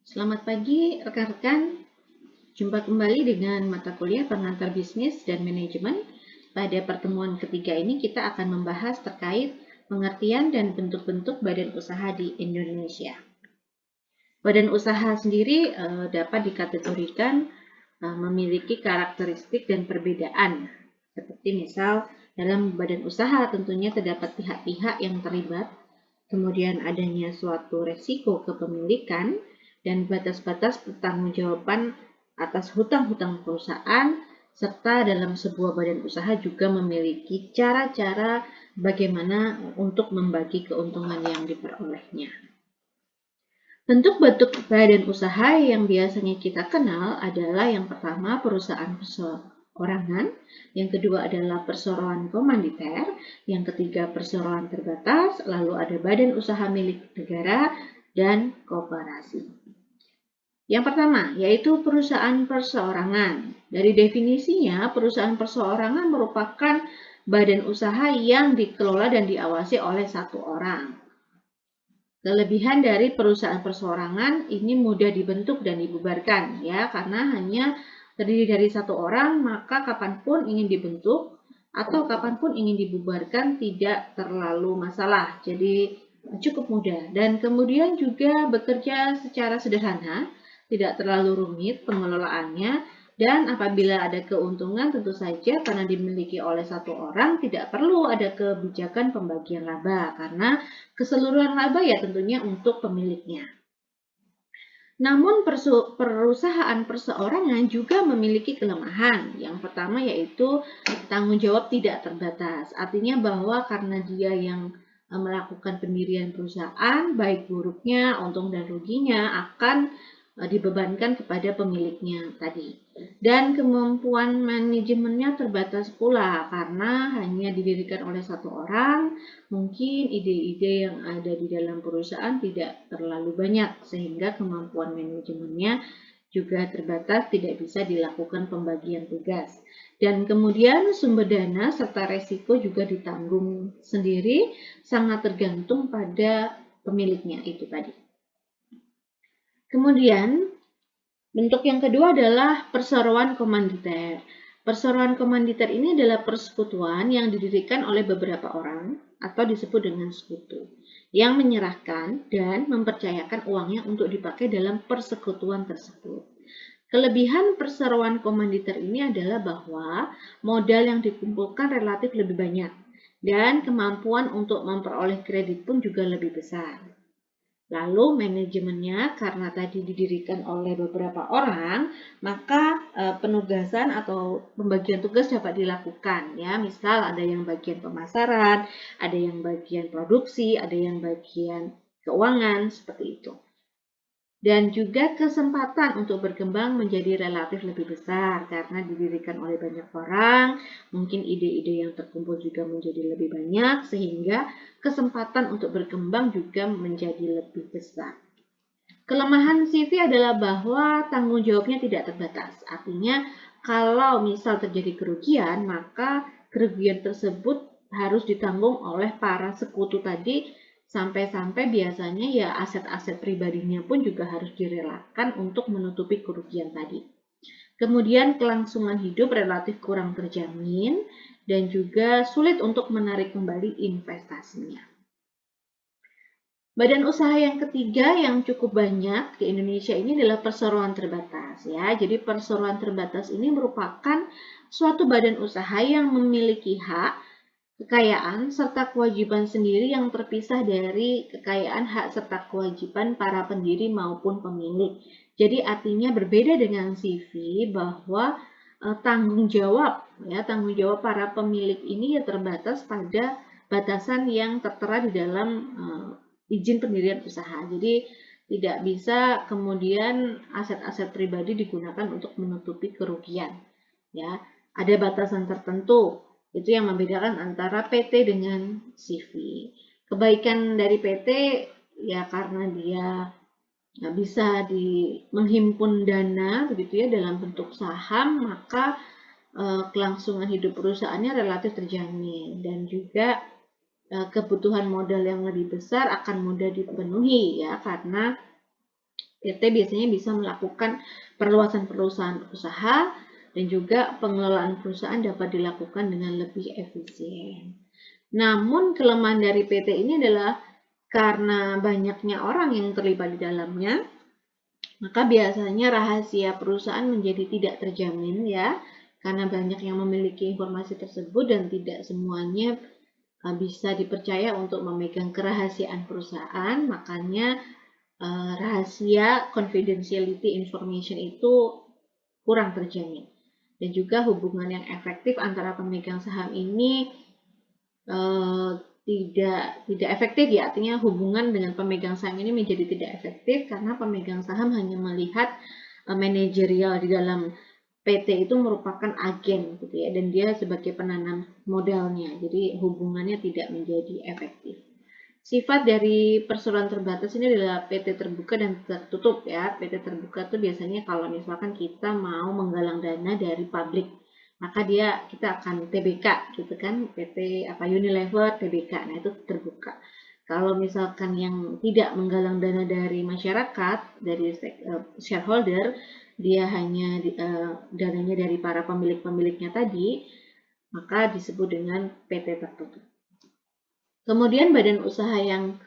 Selamat pagi rekan-rekan, jumpa kembali dengan mata kuliah pengantar bisnis dan manajemen. Pada pertemuan ketiga ini kita akan membahas terkait pengertian dan bentuk-bentuk badan usaha di Indonesia. Badan usaha sendiri dapat dikategorikan memiliki karakteristik dan perbedaan. Seperti misal dalam badan usaha tentunya terdapat pihak-pihak yang terlibat, kemudian adanya suatu resiko kepemilikan, dan batas-batas pertanggungjawaban atas hutang-hutang perusahaan, serta dalam sebuah badan usaha juga memiliki cara-cara bagaimana untuk membagi keuntungan yang diperolehnya. Bentuk-bentuk badan usaha yang biasanya kita kenal adalah yang pertama perusahaan perseorangan, yang kedua adalah perseroan komanditer, yang ketiga perseroan terbatas, lalu ada badan usaha milik negara, dan koperasi. Yang pertama, yaitu perusahaan perseorangan. Dari definisinya, perusahaan perseorangan merupakan badan usaha yang dikelola dan diawasi oleh satu orang. Kelebihan dari perusahaan perseorangan ini mudah dibentuk dan dibubarkan, ya, karena hanya terdiri dari satu orang, maka kapanpun ingin dibentuk atau kapanpun ingin dibubarkan tidak terlalu masalah. Jadi cukup mudah, dan kemudian juga bekerja secara sederhana, tidak terlalu rumit pengelolaannya, dan apabila ada keuntungan tentu saja karena dimiliki oleh satu orang tidak perlu ada kebijakan pembagian laba, karena keseluruhan laba ya tentunya untuk pemiliknya. Namun perusahaan perseorangan juga memiliki kelemahan. Yang pertama yaitu tanggung jawab tidak terbatas. Artinya bahwa karena dia yang melakukan pendirian perusahaan, baik buruknya, untung dan ruginya akan dibebankan kepada pemiliknya tadi. Dan kemampuan manajemennya terbatas pula karena hanya didirikan oleh satu orang, mungkin ide-ide yang ada di dalam perusahaan tidak terlalu banyak sehingga kemampuan manajemennya juga terbatas, tidak bisa dilakukan pembagian tugas. Dan kemudian sumber dana serta resiko juga ditanggung sendiri, sangat tergantung pada pemiliknya itu tadi. Kemudian bentuk yang kedua adalah perseroan komanditer. Perseroan komanditer ini adalah persekutuan yang didirikan oleh beberapa orang atau disebut dengan sekutu yang menyerahkan dan mempercayakan uangnya untuk dipakai dalam persekutuan tersebut. Kelebihan perseroan komanditer ini adalah bahwa modal yang dikumpulkan relatif lebih banyak dan kemampuan untuk memperoleh kredit pun juga lebih besar. Lalu manajemennya karena tadi didirikan oleh beberapa orang, maka penugasan atau pembagian tugas dapat dilakukan, ya. Misal ada yang bagian pemasaran, ada yang bagian produksi, ada yang bagian keuangan, seperti itu. Dan juga kesempatan untuk berkembang menjadi relatif lebih besar karena didirikan oleh banyak orang, mungkin ide-ide yang terkumpul juga menjadi lebih banyak sehingga kesempatan untuk berkembang juga menjadi lebih besar. Kelemahan CV adalah bahwa tanggung jawabnya tidak terbatas. Artinya kalau misal terjadi kerugian, maka kerugian tersebut harus ditanggung oleh para sekutu tadi, sampai-sampai biasanya ya aset-aset pribadinya pun juga harus direlakan untuk menutupi kerugian tadi. Kemudian kelangsungan hidup relatif kurang terjamin dan juga sulit untuk menarik kembali investasinya. Badan usaha yang ketiga yang cukup banyak di Indonesia ini adalah perseroan terbatas, ya. Jadi perseroan terbatas ini merupakan suatu badan usaha yang memiliki hak, kekayaan, serta kewajiban sendiri yang terpisah dari kekayaan, hak, serta kewajiban para pendiri maupun pemilik. Jadi artinya berbeda dengan CV bahwa tanggung jawab para pemilik ini ya terbatas pada batasan yang tertera di dalam izin pendirian usaha. Jadi tidak bisa kemudian aset-aset pribadi digunakan untuk menutupi kerugian, ya. Ada batasan tertentu. Itu yang membedakan antara PT dengan CV. Kebaikan dari PT ya karena dia bisa menghimpun dana begitu ya dalam bentuk saham, maka kelangsungan hidup perusahaannya relatif terjamin dan juga kebutuhan modal yang lebih besar akan mudah dipenuhi, ya, karena PT biasanya bisa melakukan perluasan perusahaan usaha dan juga pengelolaan perusahaan dapat dilakukan dengan lebih efisien. Namun kelemahan dari PT ini adalah karena banyaknya orang yang terlibat di dalamnya, maka biasanya rahasia perusahaan menjadi tidak terjamin ya, karena banyak yang memiliki informasi tersebut dan tidak semuanya bisa dipercaya untuk memegang kerahasiaan perusahaan, makanya rahasia confidentiality information itu kurang terjamin. Dan juga hubungan yang efektif antara pemegang saham ini tidak efektif ya, artinya hubungan dengan pemegang saham ini menjadi tidak efektif karena pemegang saham hanya melihat manajerial di dalam PT itu merupakan agen gitu ya, dan dia sebagai penanam modalnya, jadi hubungannya tidak menjadi efektif. Sifat dari perseroan terbatas ini adalah PT terbuka dan tertutup ya. PT terbuka itu biasanya kalau misalkan kita mau menggalang dana dari publik, maka kita akan TBK gitu kan, PT Unilever TBK. Nah, itu terbuka. Kalau misalkan yang tidak menggalang dana dari masyarakat, dari shareholder, dia hanya dananya dari para pemilik-pemiliknya tadi, maka disebut dengan PT tertutup. Kemudian badan usaha yang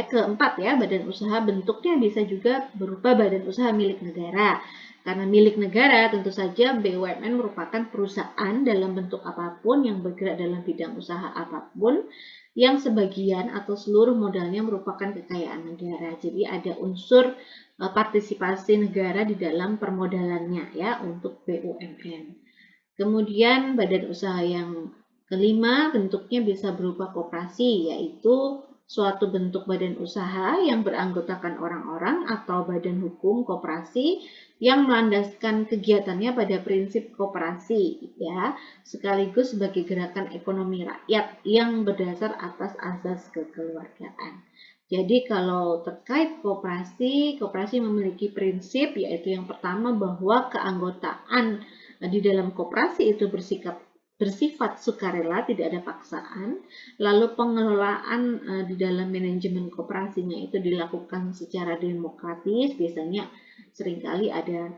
keempat ya, badan usaha bentuknya bisa juga berupa badan usaha milik negara. Karena milik negara, tentu saja BUMN merupakan perusahaan dalam bentuk apapun yang bergerak dalam bidang usaha apapun, yang sebagian atau seluruh modalnya merupakan kekayaan negara. Jadi ada unsur partisipasi negara di dalam permodalannya ya untuk BUMN. Kemudian badan usaha yang kelima bentuknya bisa berupa koperasi, yaitu suatu bentuk badan usaha yang beranggotakan orang-orang atau badan hukum koperasi yang melandaskan kegiatannya pada prinsip koperasi ya, sekaligus sebagai gerakan ekonomi rakyat yang berdasar atas azas kekeluargaan. Jadi kalau terkait koperasi, koperasi memiliki prinsip yaitu yang pertama bahwa keanggotaan di dalam koperasi itu bersifat sukarela, tidak ada paksaan. Lalu pengelolaan di dalam manajemen koperasinya itu dilakukan secara demokratis, biasanya seringkali ada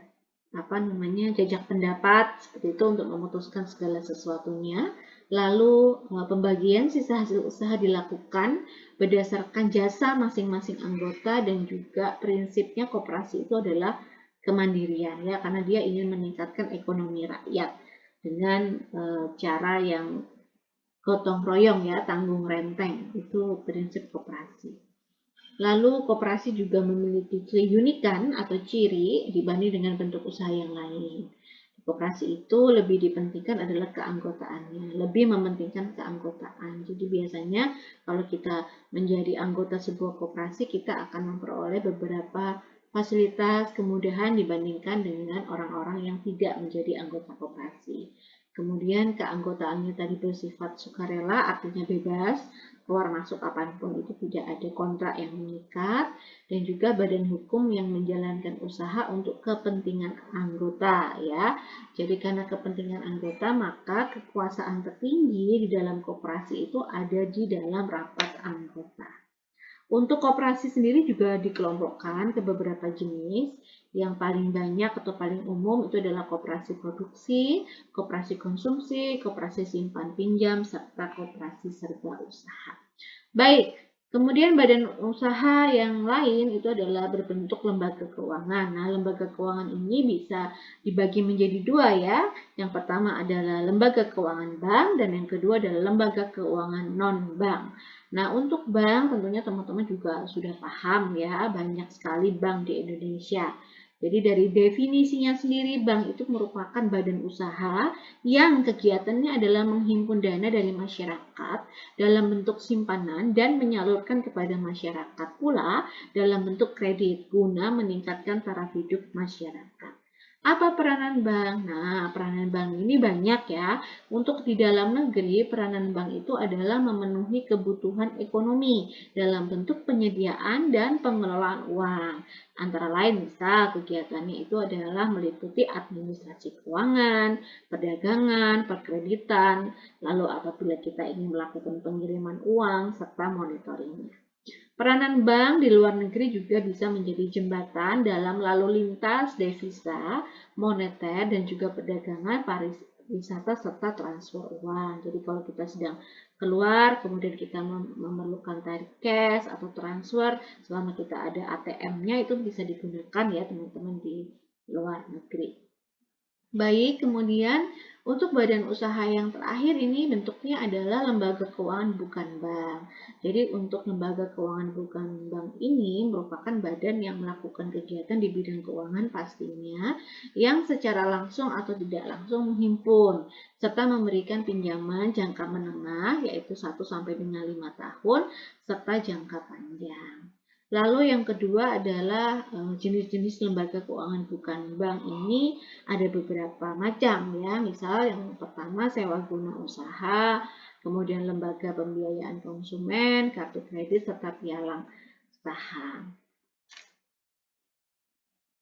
jajak pendapat seperti itu untuk memutuskan segala sesuatunya. Lalu pembagian sisa hasil usaha dilakukan berdasarkan jasa masing-masing anggota dan juga prinsipnya koperasi itu adalah kemandirian ya, karena dia ingin meningkatkan ekonomi rakyat dengan cara yang gotong royong ya, tanggung renteng, itu prinsip koperasi. Lalu koperasi juga memiliki keunikan atau ciri dibanding dengan bentuk usaha yang lain. Koperasi itu lebih dipentingkan adalah keanggotaannya, lebih mementingkan keanggotaan. Jadi biasanya kalau kita menjadi anggota sebuah koperasi, kita akan memperoleh beberapa fasilitas, kemudahan dibandingkan dengan orang-orang yang tidak menjadi anggota koperasi. Kemudian keanggotaannya tadi bersifat sukarela, artinya bebas, keluar masuk kapanpun, itu tidak ada kontrak yang mengikat, dan juga badan hukum yang menjalankan usaha untuk kepentingan anggota ya. Jadi karena kepentingan anggota, maka kekuasaan tertinggi di dalam koperasi itu ada di dalam rapat anggota. Untuk koperasi sendiri juga dikelompokkan ke beberapa jenis. Yang paling banyak atau paling umum itu adalah koperasi produksi, koperasi konsumsi, koperasi simpan pinjam, serta koperasi serba usaha. Baik, kemudian badan usaha yang lain itu adalah berbentuk lembaga keuangan. Nah, lembaga keuangan ini bisa dibagi menjadi dua ya. Yang pertama adalah lembaga keuangan bank dan yang kedua adalah lembaga keuangan non-bank. Nah, untuk bank tentunya teman-teman juga sudah paham ya, banyak sekali bank di Indonesia. Jadi dari definisinya sendiri, bank itu merupakan badan usaha yang kegiatannya adalah menghimpun dana dari masyarakat dalam bentuk simpanan dan menyalurkan kepada masyarakat pula dalam bentuk kredit guna meningkatkan taraf hidup masyarakat. Apa peranan bank? Nah, peranan bank ini banyak ya. Untuk di dalam negeri, peranan bank itu adalah memenuhi kebutuhan ekonomi dalam bentuk penyediaan dan pengelolaan uang. Antara lain, misal kegiatannya itu adalah meliputi administrasi keuangan, perdagangan, perkreditan, lalu apabila kita ingin melakukan pengiriman uang, serta monitoringnya. Peranan bank di luar negeri juga bisa menjadi jembatan dalam lalu lintas devisa, moneter, dan juga perdagangan, pariwisata, serta transfer uang. Jadi kalau kita sedang keluar, kemudian kita memerlukan tarik cash atau transfer, selama kita ada ATM-nya itu bisa digunakan ya teman-teman di luar negeri. Baik, kemudian untuk badan usaha yang terakhir ini bentuknya adalah lembaga keuangan bukan bank. Jadi untuk lembaga keuangan bukan bank ini merupakan badan yang melakukan kegiatan di bidang keuangan pastinya yang secara langsung atau tidak langsung menghimpun serta memberikan pinjaman jangka menengah yaitu 1 sampai dengan 5 tahun serta jangka panjang. Lalu yang kedua adalah jenis-jenis lembaga keuangan bukan bank ini ada beberapa macam ya. Misal yang pertama sewa guna usaha, kemudian lembaga pembiayaan konsumen, kartu kredit serta pialang saham.